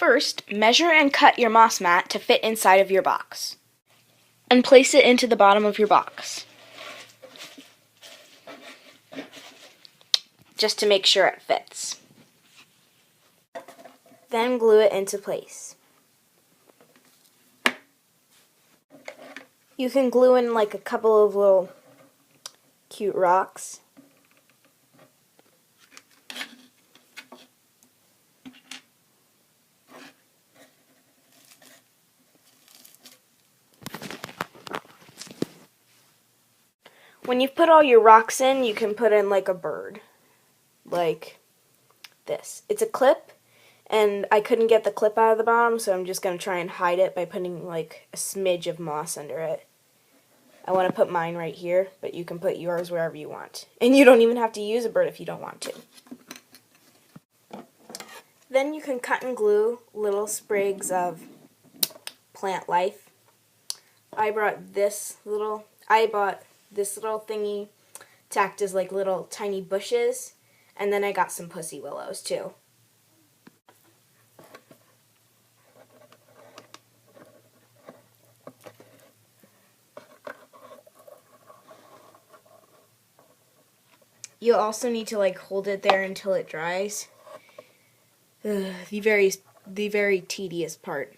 First, measure and cut your moss mat to fit inside of your box, and place it into the bottom of your box, just to make sure it fits. Then glue it into place. You can glue in like a couple of little cute rocks. When you've put all your rocks in, you can put in like a bird, like this. It's a clip, and I couldn't get the clip out of the bottom, so I'm just going to try and hide it by putting like a smidge of moss under it. I want to put mine right here, but you can put yours wherever you want. And you don't even have to use a bird if you don't want to. Then you can cut and glue little sprigs of plant life. I bought this little thingy to act as like little tiny bushes, and then I got some pussy willows too. You'll also need to like hold it there until it dries. The very tedious part.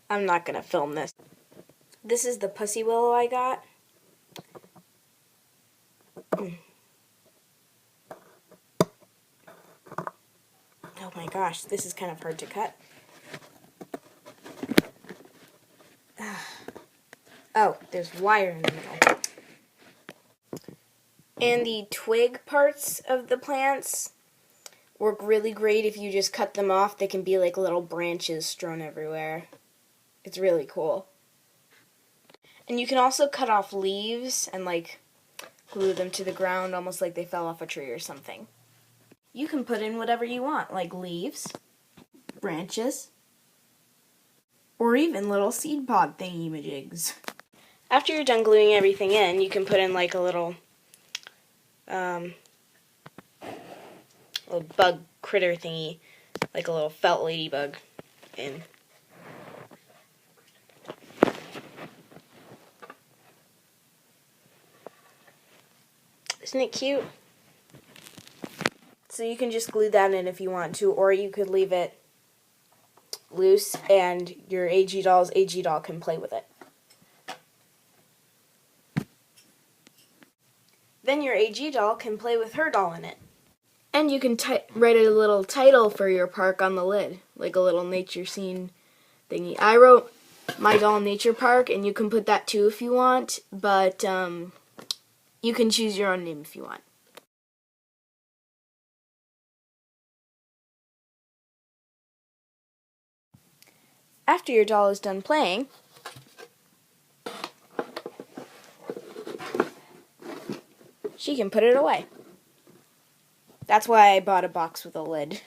I'm not gonna film this. This is the pussy willow I got. Oh my gosh, this is kind of hard to cut. Oh, there's wire in the middle. And the twig parts of the plants work really great if you just cut them off. They can be like little branches strewn everywhere. It's really cool. And you can also cut off leaves and like glue them to the ground almost like they fell off a tree or something. You can put in whatever you want, like leaves, branches, or even little seed pod thingy-majigs. After you're done gluing everything in, you can put in like a little bug critter thingy, like a little felt ladybug in. Isn't it cute? So you can just glue that in if you want to, or you could leave it loose and your AG doll can play with it. Then your AG doll can play with her doll in it. And you can write a little title for your park on the lid, like a little nature scene thingy. I wrote My Doll Nature Park, and you can put that too if you want, but you can choose your own name if you want. After your doll is done playing, she can put it away. That's why I bought a box with a lid.